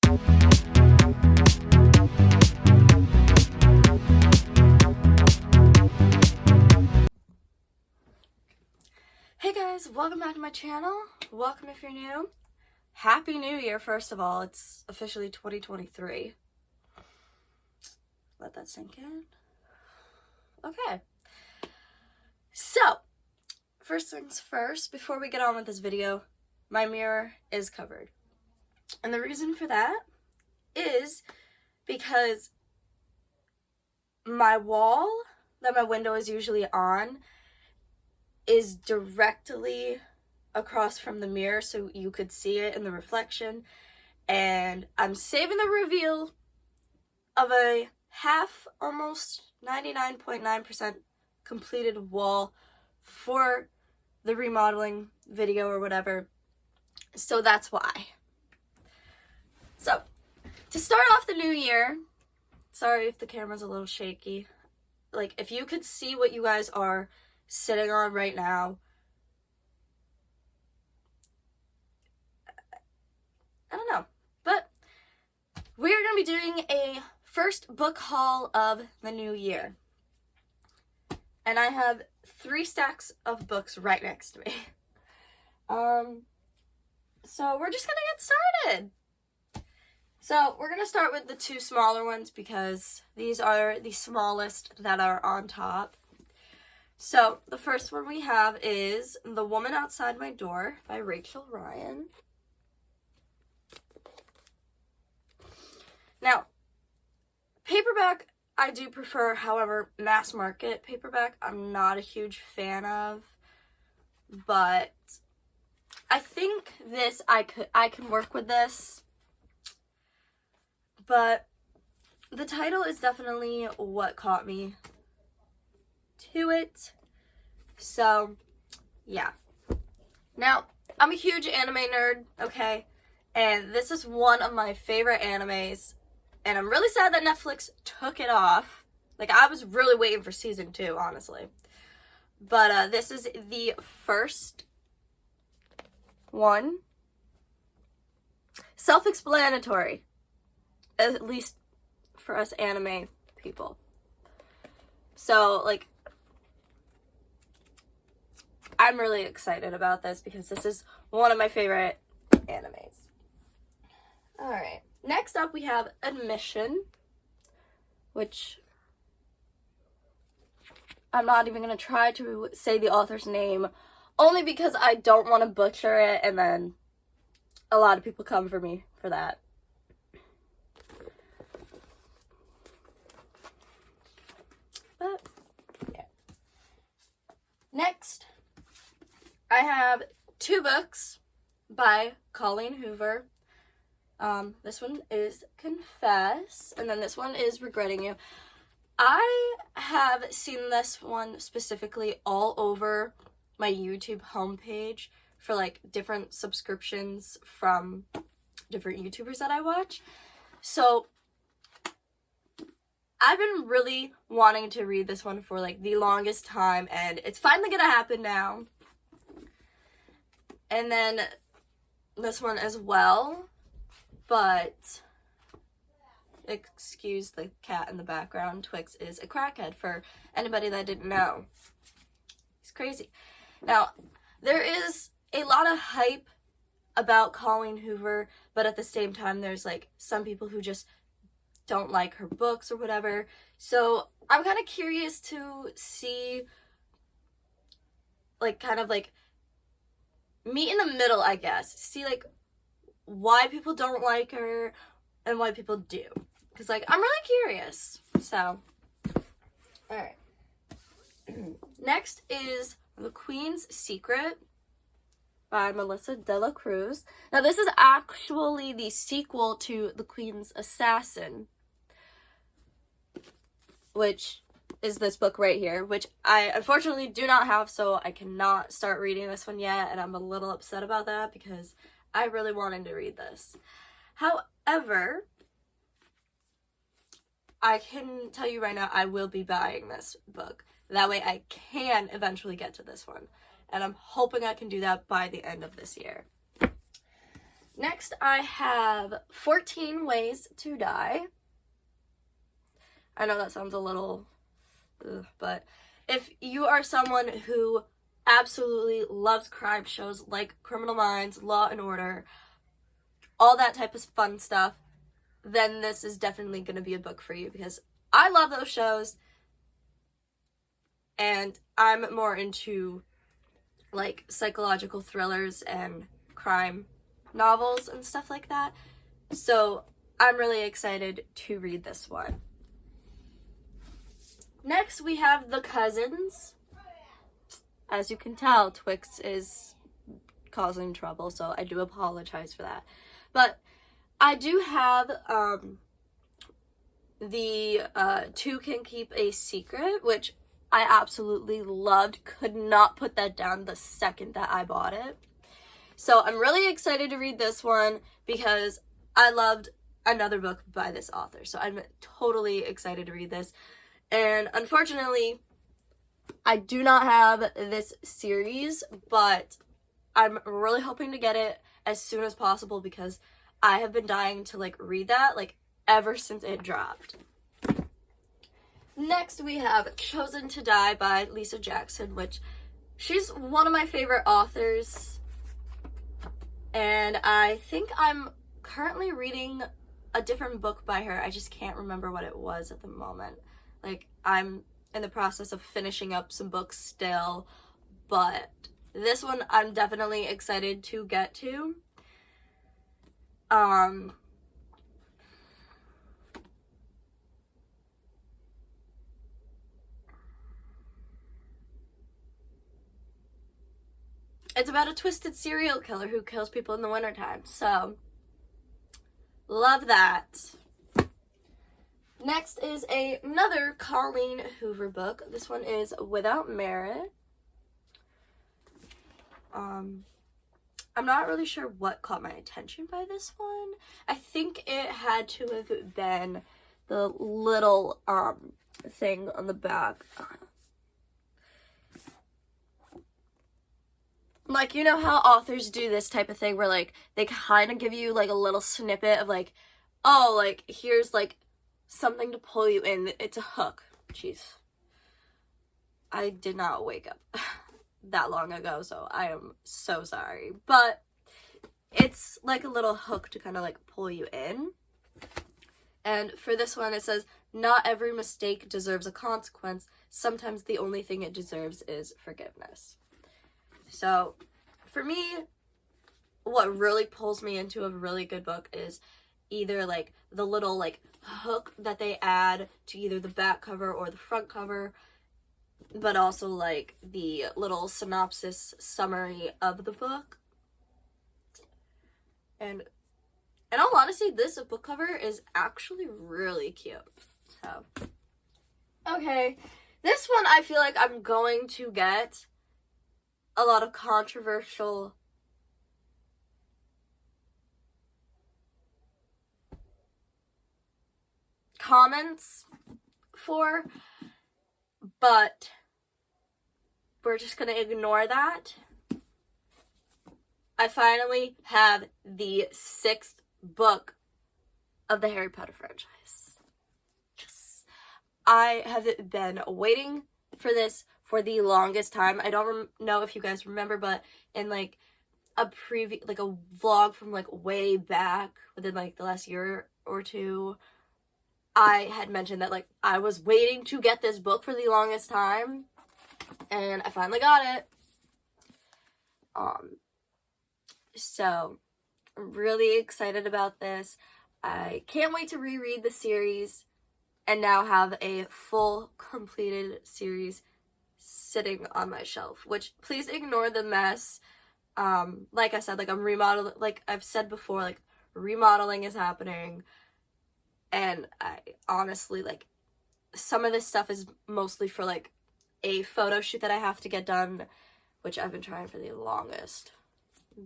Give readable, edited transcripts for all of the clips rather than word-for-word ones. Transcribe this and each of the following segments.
Hey guys, welcome back to my channel. Welcome if you're new. Happy New Year, first of all. It's officially 2023. Let that sink in. Okay. So, first things first, before we get on with this video, my mirror is covered. And the reason for that is because my wall that my window is usually on is directly across from the mirror, so you could see it in the reflection. And I'm saving the reveal of a half, almost 99.9% completed wall for the remodeling video or whatever. So that's why. So, to start off the new year, sorry if the camera's a little shaky. Like, if you could see what you guys are sitting on right now, I don't know, but we're going to be doing a first book haul of the new year. And I have 3 stacks of books right next to me. So we're just going to get started. So we're going to start with the 2 smaller ones because these are the smallest that are on top. So, the first one we have is The Woman Outside My Door by Rachel Ryan. Now, paperback I do prefer, however, mass market paperback I'm not a huge fan of, but I think this, I can work with this, but the title is definitely what caught me to it. So, yeah. Now, I'm a huge anime nerd, okay? And this is one of my favorite animes. And I'm really sad that Netflix took it off. Like, I was really waiting for season 2, honestly. But, this is the first one. Self-explanatory. At least for us anime people. So, like, I'm really excited about this because this is one of my favorite animes. Alright, next up we have Admission, which I'm not even going to try to say the author's name, only because I don't want to butcher it and then a lot of people come for me for that. But, yeah. Next, I have 2 books by Colleen Hoover. This one is Confess, and then this one is Regretting You. I have seen this one specifically all over my YouTube homepage for, like, different subscriptions from different YouTubers that I watch. So, I've been really wanting to read this one for, like, the longest time, and it's finally gonna happen now. And then this one as well, but excuse the cat in the background. Twix is a crackhead, for anybody that didn't know. He's crazy. Now, there is a lot of hype about Colleen Hoover, but at the same time, there's, like, some people who just don't like her books or whatever. So, I'm kind of curious to see, like, kind of, like, meet in the middle, I guess. See, like, why people don't like her and why people do. Because, like, I'm really curious. So, alright. Next is The Queen's Secret by Melissa De La Cruz. Now, this is actually the sequel to The Queen's Assassin, which is this book right here, which I unfortunately do not have, so I cannot start reading this one yet, and I'm a little upset about that because I really wanted to read this. However, I can tell you right now, I will be buying this book. That way I can eventually get to this one, and I'm hoping I can do that by the end of this year. Next, I have 14 Ways to Die. I know that sounds a little, but if you are someone who absolutely loves crime shows like Criminal Minds, Law and Order, all that type of fun stuff, then this is definitely going to be a book for you, because I love those shows, and I'm more into like psychological thrillers and crime novels and stuff like that. So I'm really excited to read this one. Next, we have The Cousins. As you can tell, Twix is causing trouble, so I do apologize for that. But I do have the Two Can Keep a Secret, which I absolutely loved. Could not put that down the second that I bought it. So I'm really excited to read this one because I loved another book by this author. So I'm totally excited to read this. And unfortunately, I do not have this series, but I'm really hoping to get it as soon as possible because I have been dying to like read that like ever since it dropped. Next, we have Chosen to Die by Lisa Jackson, which she's one of my favorite authors. And I think I'm currently reading a different book by her. I just can't remember what it was at the moment. Like, I'm in the process of finishing up some books still, but this one I'm definitely excited to get to. It's about a twisted serial killer who kills people in the wintertime, so love that. Next is another Colleen Hoover book. This one is Without Merit. I'm not really sure what caught my attention by this one. I think it had to have been the little thing on the back. Like, you know how authors do this type of thing where like they kind of give you like a little snippet of like, oh, like here's like something to pull you in. It's a hook. Jeez. I did not wake up that long ago, so I am so sorry. But it's like a little hook to kind of like pull you in. And for this one, it says, not every mistake deserves a consequence. Sometimes the only thing it deserves is forgiveness. So for me, what really pulls me into a really good book is either like the little like hook that they add to either the back cover or the front cover, but also like the little synopsis summary of the book. And in all honesty, this book cover is actually really cute. So, okay, this one I feel like I'm going to get a lot of controversial comments for, but we're just gonna ignore that. I finally have the 6th book of the Harry Potter franchise. Yes. I have been waiting for this for the longest time. I don't know if you guys remember, but in like a like a vlog from like way back within like the last year or two, I had mentioned that like I was waiting to get this book for the longest time, and I finally got it. So I'm really excited about this. I can't wait to reread the series and now have a full completed series sitting on my shelf, which please ignore the mess. Like I said, like I'm remodeling, like I've said before, like remodeling is happening, and I honestly, like, some of this stuff is mostly for like a photo shoot that I have to get done, which I've been trying for the longest.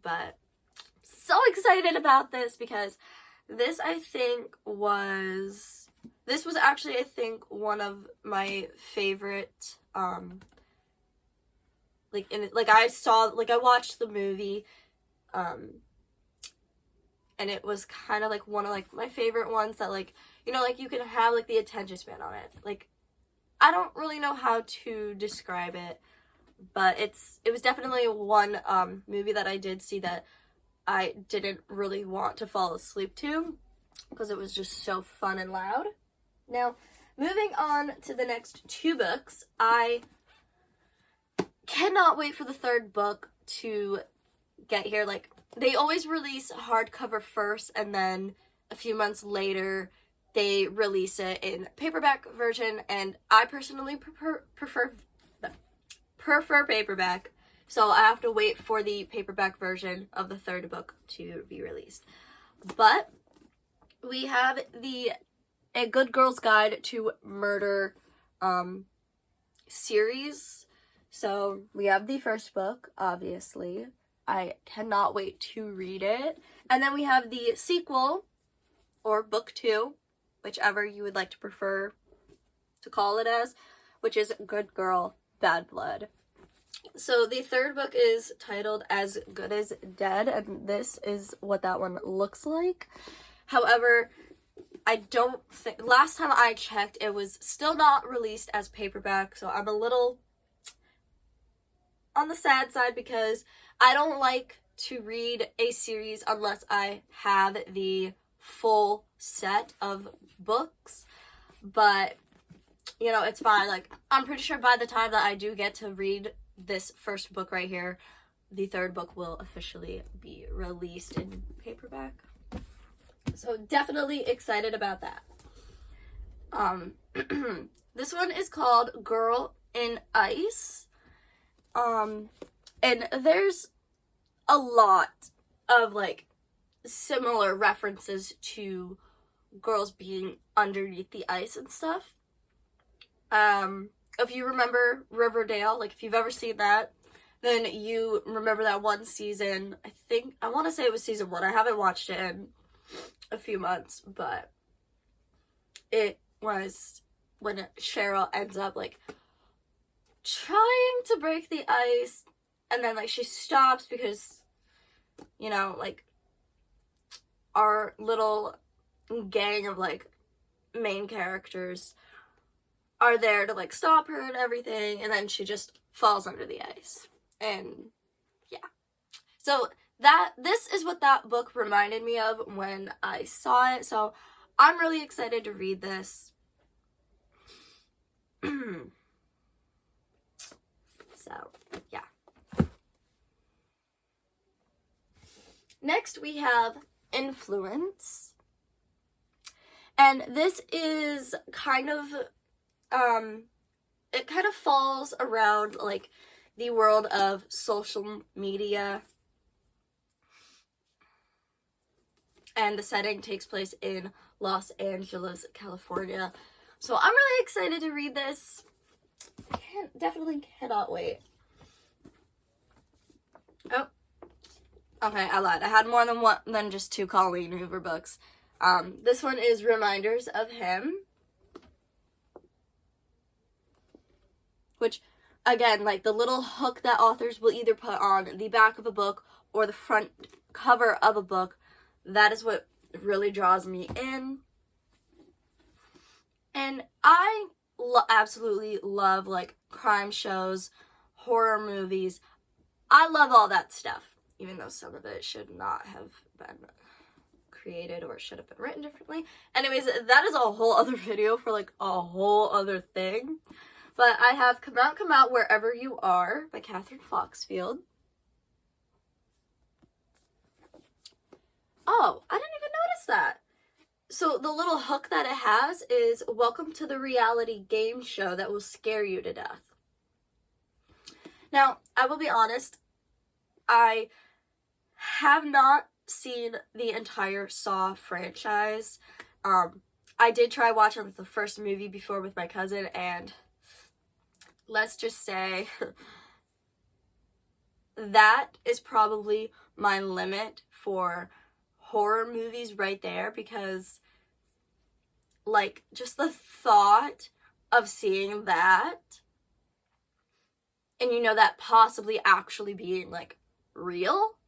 But so excited about this because this was actually I think one of my favorite I watched the movie and it was kind of like one of like my favorite ones that like, you know, like you can have like the attention span on it. Like, I don't really know how to describe it, but it was definitely one movie that I did see that I didn't really want to fall asleep to because it was just so fun and loud. Now, moving on to the next two books, I cannot wait for the third book to get here. Like, they always release hardcover first, and then a few months later they release it in paperback version, and I personally prefer paperback, so I have to wait for the paperback version of the third book to be released. But we have A Good Girl's Guide to Murder series. So we have the first book, obviously. I cannot wait to read it. And then we have the sequel, or book 2, whichever you would like to prefer to call it as, which is Good Girl, Bad Blood. So the third book is titled As Good as Dead, and this is what that one looks like. However, I don't think, last time I checked, it was still not released as paperback, so I'm a little on the sad side because I don't like to read a series unless I have the full set of books. But, you know, it's fine. Like, I'm pretty sure by the time that I do get to read this first book right here, the third book will officially be released in paperback. So definitely excited about that. This one is called Girl in Ice. And there's a lot of like similar references to girls being underneath the ice and stuff. If you remember Riverdale, like if you've ever seen that, then you remember that one season. I want to say it was season 1. I haven't watched it in a few months, but it was when Cheryl ends up like trying to break the ice, and then like she stops because, you know, like our little gang of like main characters are there to like stop her and everything, and then she just falls under the ice. And yeah, so this is what that book reminded me of when I saw it, so I'm really excited to read this. So yeah, next we have Influence, and this is kind of it kind of falls around like the world of social media, and the setting takes place in Los Angeles, California. So I'm really excited to read this. Definitely cannot wait. Oh, okay, I lied. I had more than one than just 2 Colleen Hoover books. This one is Reminders of Him, which, again, like the little hook that authors will either put on the back of a book or the front cover of a book, that is what really draws me in. And I absolutely love like crime shows, horror movies. I love all that stuff, even though some of it should not have been created or should have been written differently. Anyways, that is a whole other video for like a whole other thing. But I have Come Out Wherever You Are by Catherine Foxfield. Oh, I didn't even notice that. So the little hook that it has is welcome to the reality game show that will scare you to death. Now, I will be honest, I have not seen the entire Saw franchise. I did try watching the first movie before with my cousin, and let's just say that is probably my limit for horror movies right there, because like just the thought of seeing that, and you know that possibly actually being like real,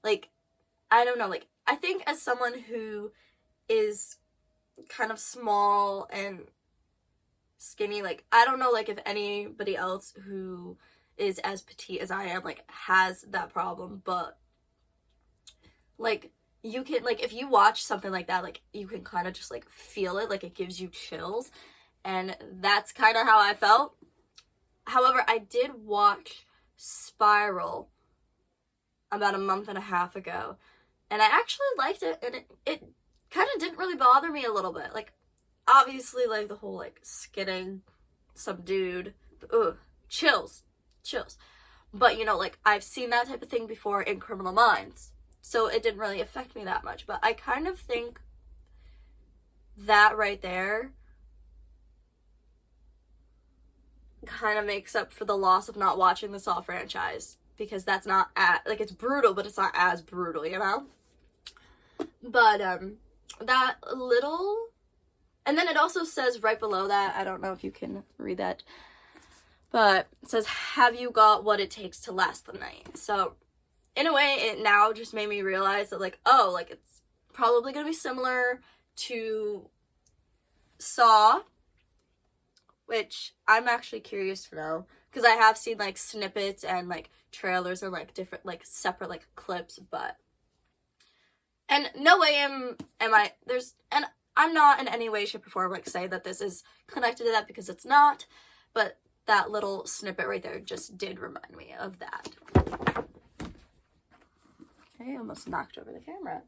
like I don't know, like I think as someone who is kind of small and skinny, like, I don't know, like, if anybody else who is as petite as I am, like, has that problem, but, like, you can, like, if you watch something like that, like, you can kind of just, like, feel it, like, it gives you chills, and that's kind of how I felt. However, I did watch Spiral about a month and a half ago, and I actually liked it, and it kind of didn't really bother me a little bit. Like, obviously, like, the whole, like, skinning some dude, chills. But, you know, like, I've seen that type of thing before in Criminal Minds, so it didn't really affect me that much. But I kind of think that right there kind of makes up for the loss of not watching the Saw franchise, because that's not like, it's brutal, but it's not as brutal, you know? But that little, and then it also says right below that, I don't know if you can read that, but it says, have you got what it takes to last the night? So in a way, it now just made me realize that, like, oh, like, it's probably gonna be similar to Saw, which I'm actually curious to know, because I have seen, like, snippets and, like, trailers and, like, different, like, separate, like, clips, but, and no way am I, and I'm not in any way, shape, or form, like, say that this is connected to that, because it's not, but that little snippet right there just did remind me of that. I almost knocked over the camera.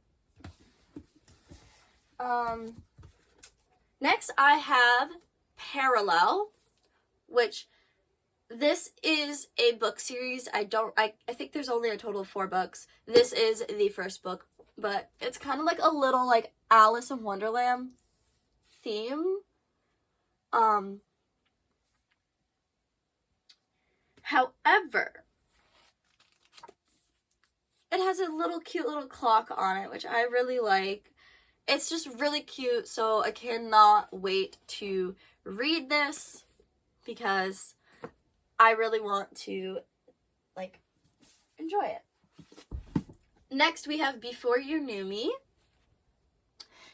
Next I have Parallel, which this is a book series. I think there's only a total of 4 books. This is the first book, but it's kind of like a little, like, Alice in Wonderland theme. However, it has a little cute little clock on it, which I really like. It's just really cute, so I cannot wait to read this, because I really want to, like, enjoy it. Next, we have Before You Knew Me.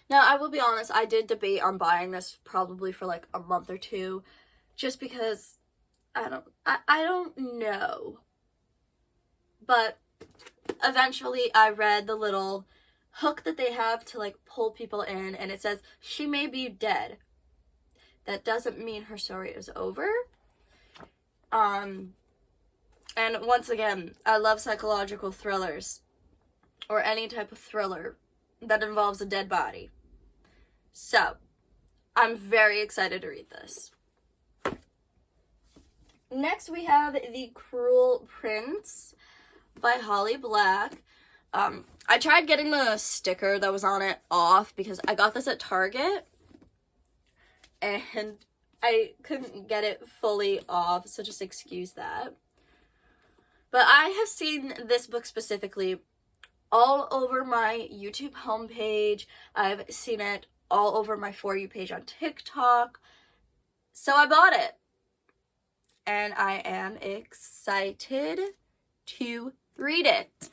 Now, I will be honest, I did debate on buying this probably for, like, a month or two, just because I don't know. But eventually I read the little hook that they have to, like, pull people in, and it says, she may be dead. That doesn't mean her story is over. And once again, I love psychological thrillers, or any type of thriller that involves a dead body. So, I'm very excited to read this. Next, we have The Cruel Prince by Holly Black. I tried getting the sticker that was on it off, because I got this at Target, and I couldn't get it fully off, so just excuse that. But I have seen this book specifically all over my YouTube homepage. I've seen it all over my For You page on TikTok. So I bought it. And I am excited to read it.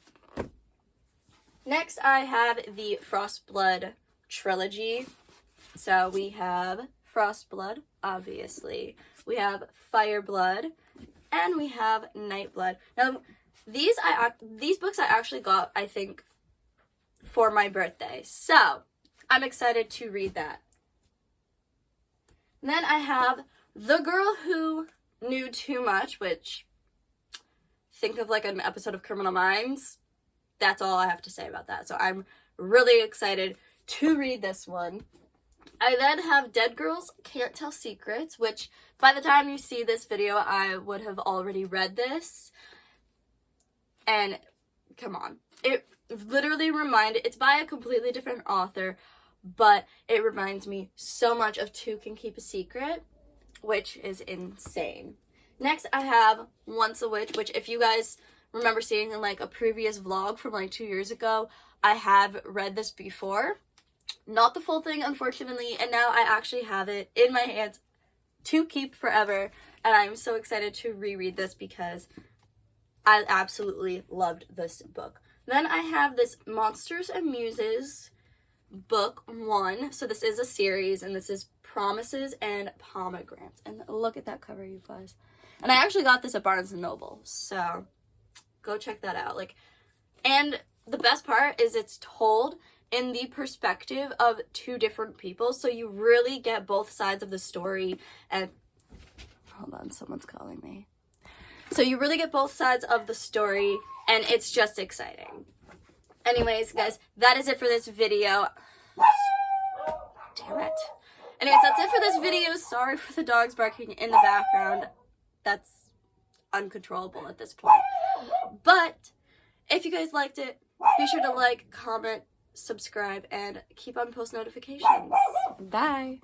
Next, I have the Frostblood trilogy. So we have Frostblood, obviously. We have Fireblood, and we have Nightblood. Now, these books I actually got, I think, for my birthday. So, I'm excited to read that. And then I have The Girl Who Knew Too Much, which, think of like an episode of Criminal Minds. That's all I have to say about that. So I'm really excited to read this one. I then have Dead Girls Can't Tell Secrets, which by the time you see this video, I would have already read this. And come on, it literally it's by a completely different author, but it reminds me so much of Two Can Keep a Secret, which is insane. Next, I have Once a Witch, which if you guys remember seeing in like a previous vlog from like 2 years ago, I have read this before. Not the full thing, unfortunately, and now I actually have it in my hands to keep forever, and I'm so excited to reread this because I absolutely loved this book. Then I have this Monsters and Muses book 1. So this is a series, and this is Promises and Pomegranates. And look at that cover, you guys. And I actually got this at Barnes & Noble, so go check that out. Like, and the best part is it's told in the perspective of 2 different people, so you really get both sides of the story. And hold on, someone's calling me. So you really get both sides of the story, and it's just exciting. Anyways, guys, that is it for this video. Damn it. Anyways, that's it for this video. Sorry for the dogs barking in the background. That's uncontrollable at this point. But if you guys liked it, be sure to like, comment, subscribe, and keep on post notifications. Bye.